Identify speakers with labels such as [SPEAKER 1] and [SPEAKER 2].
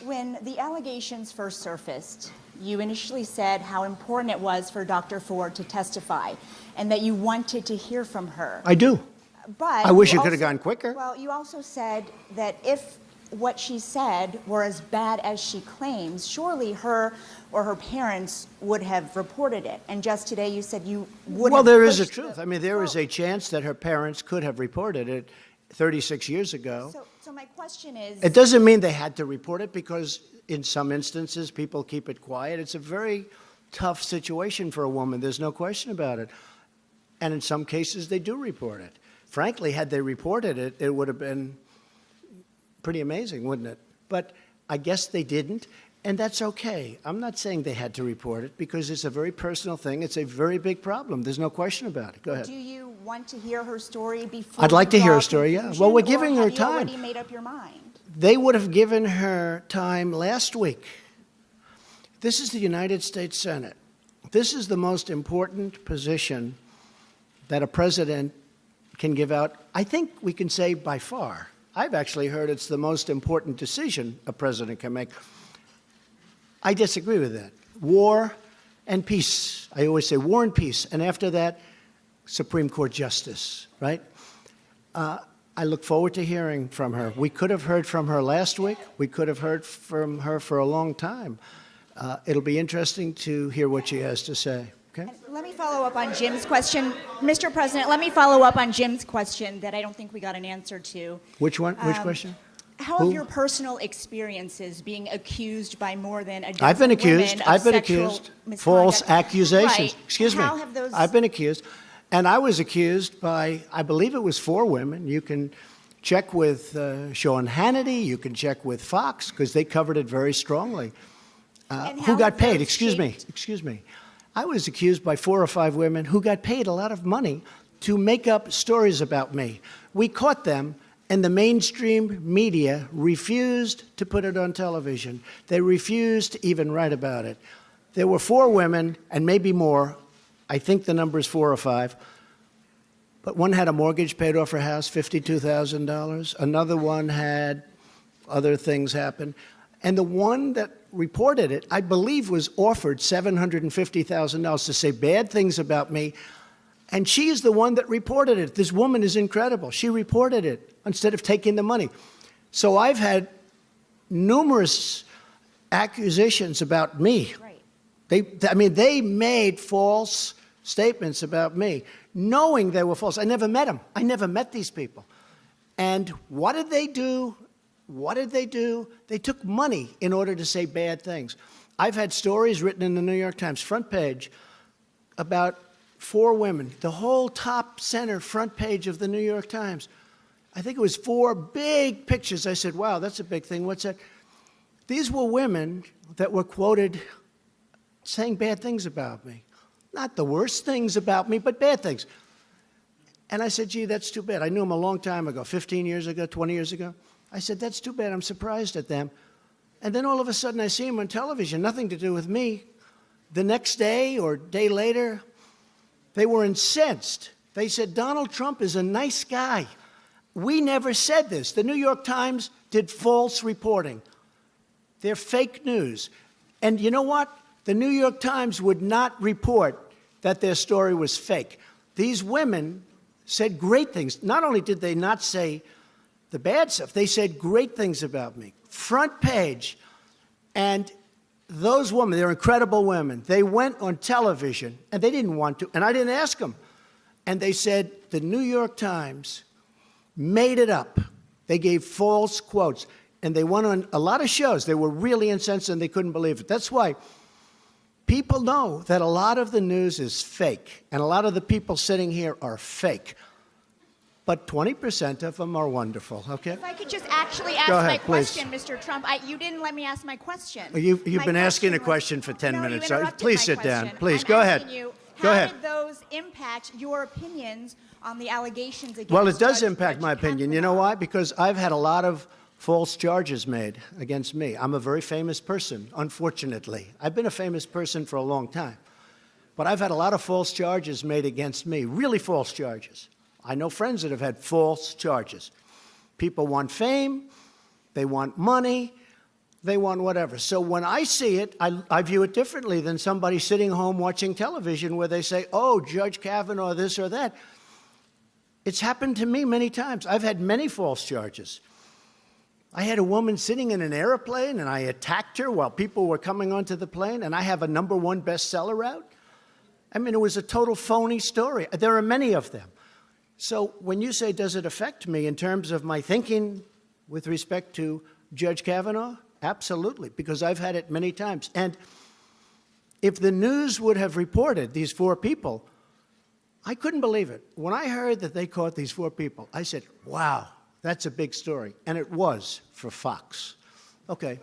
[SPEAKER 1] When the allegations first surfaced, you initially said how important it was for Dr. Ford to testify and that you wanted to hear from her.
[SPEAKER 2] I do.
[SPEAKER 1] But
[SPEAKER 2] I wish
[SPEAKER 1] you
[SPEAKER 2] it could have
[SPEAKER 1] also-
[SPEAKER 2] gone quicker.
[SPEAKER 1] Well, you also said that if what she said were as bad as she claims, surely her or her parents would have reported it. And just today you said you would
[SPEAKER 2] Well,
[SPEAKER 1] have
[SPEAKER 2] there is a
[SPEAKER 1] pushed
[SPEAKER 2] truth.
[SPEAKER 1] the-
[SPEAKER 2] I mean, there is a chance that her parents could have reported it 36 years ago.
[SPEAKER 1] So my question is...
[SPEAKER 2] It doesn't mean they had to report it because in some instances people keep it quiet. It's a very tough situation for a woman. There's no question about it. And in some cases they do report it. Frankly, had they reported it, it would have been pretty amazing, wouldn't it? But I guess they didn't, and that's okay. I'm not saying they had to report it because it's a very personal thing. It's a very big problem. There's no question about it. Go ahead.
[SPEAKER 1] Do you want to hear her story before
[SPEAKER 2] I'd like
[SPEAKER 1] you
[SPEAKER 2] to hear
[SPEAKER 1] draw
[SPEAKER 2] her
[SPEAKER 1] a
[SPEAKER 2] story, yeah.
[SPEAKER 1] conclusion,
[SPEAKER 2] Well, we're
[SPEAKER 1] or
[SPEAKER 2] giving her
[SPEAKER 1] have you
[SPEAKER 2] time.
[SPEAKER 1] already made up your mind?
[SPEAKER 2] They would have given her time last week. This is the United States Senate. This is the most important position that a president can give out. I think we can say by far. I've actually heard it's the most important decision a president can make. I disagree with that. War and peace. I always say war and peace. And after that, Supreme Court justice, right? I look forward to hearing from her. We could have heard from her last week. We could have heard from her for a long time. It'll be interesting to hear what she has to say. Okay?
[SPEAKER 1] Let me follow up on Jim's question. Mr. President, let me follow up on Jim's question that I don't think we got an answer to.
[SPEAKER 2] Which one? Which question?
[SPEAKER 1] How
[SPEAKER 2] Who?
[SPEAKER 1] have your personal experiences being accused by more than a dozen
[SPEAKER 2] I've been accused.
[SPEAKER 1] women of
[SPEAKER 2] I've been
[SPEAKER 1] sexual
[SPEAKER 2] accused.
[SPEAKER 1] misconduct?
[SPEAKER 2] False accusations.
[SPEAKER 1] Right.
[SPEAKER 2] Excuse me.
[SPEAKER 1] How have those...
[SPEAKER 2] I've been accused. And I was accused by, I believe it was 4 women. You can check with Sean Hannity. You can check with Fox because they covered it very strongly.
[SPEAKER 1] And
[SPEAKER 2] Who
[SPEAKER 1] how
[SPEAKER 2] got
[SPEAKER 1] have
[SPEAKER 2] paid?
[SPEAKER 1] those
[SPEAKER 2] Excuse me.
[SPEAKER 1] shaped-
[SPEAKER 2] Excuse me. I was accused by 4 or 5 women who got paid a lot of money to make up stories about me. We caught them, and the mainstream media refused to put it on television. They refused to even write about it. There were 4 women, and maybe more. I think the number is 4 or 5. But one had a mortgage paid off her house, $52,000. Another one had other things happen. And the one that reported it, I believe, was offered $750,000 to say bad things about me. And she is the one that reported it. This woman is incredible. She reported it instead of taking the money. So I've had numerous accusations about me.
[SPEAKER 1] Right.
[SPEAKER 2] They made false statements about me, knowing they were false. I never met them. I never met these people. And what did they do? What did they do? They took money in order to say bad things. I've had stories written in the New York Times front page about 4 women, the whole top center front page of the New York Times. I think it was 4 big pictures. I said, wow, that's a big thing. What's that? These were women that were quoted saying bad things about me. Not the worst things about me, but bad things. And I said, gee, that's too bad. I knew them a long time ago, 15 years ago, 20 years ago. I said, that's too bad. I'm surprised at them. And then all of a sudden I see them on television, nothing to do with me. The next day or day later, they were incensed. They said, Donald Trump is a nice guy. We never said this. The New York Times did false reporting. They're fake news. And you know what? The New York Times would not report that their story was fake. These women said great things. Not only did they not say the bad stuff, they said great things about me. Front page. And those women, they're incredible women. They went on television, and they didn't want to, and I didn't ask them. And they said the New York Times made it up. They gave false quotes. And they went on a lot of shows. They were really incensed, and they couldn't believe it. That's why people know that a lot of the news is fake, and a lot of the people sitting here are fake. But 20% of them are wonderful, okay?
[SPEAKER 1] If I could just actually ask
[SPEAKER 2] Go ahead,
[SPEAKER 1] my
[SPEAKER 2] please.
[SPEAKER 1] question, Mr. Trump. You didn't let me ask my question.
[SPEAKER 2] You've
[SPEAKER 1] My
[SPEAKER 2] been asking a
[SPEAKER 1] was-
[SPEAKER 2] question for 10
[SPEAKER 1] No, you
[SPEAKER 2] minutes. So
[SPEAKER 1] interrupted
[SPEAKER 2] please
[SPEAKER 1] my
[SPEAKER 2] sit down.
[SPEAKER 1] question.
[SPEAKER 2] Please,
[SPEAKER 1] I'm
[SPEAKER 2] go ahead.
[SPEAKER 1] asking you,
[SPEAKER 2] Go
[SPEAKER 1] how
[SPEAKER 2] ahead.
[SPEAKER 1] did those impact your opinions on the allegations against
[SPEAKER 2] Well, it does
[SPEAKER 1] Judge
[SPEAKER 2] impact my opinion.
[SPEAKER 1] Kavanaugh?
[SPEAKER 2] You know why? Because I've had a lot of false charges made against me. I'm a very famous person, unfortunately. I've been a famous person for a long time. But I've had a lot of false charges made against me, really false charges. I know friends that have had false charges. People want fame, they want money, They want whatever. So when I see it, I view it differently than somebody sitting home watching television where they say, oh, Judge Kavanaugh, this or that. It's happened to me many times. I've had many false charges. I had a woman sitting in an airplane, and I attacked her while people were coming onto the plane, and I have a #1 bestseller out. I mean, it was a total phony story. There are many of them. So when you say, does it affect me in terms of my thinking with respect to Judge Kavanaugh? Absolutely, because I've had it many times. And if the news would have reported these 4 people, I couldn't believe it. When I heard that they caught these 4 people, I said, wow, that's a big story. And it was for Fox. Okay.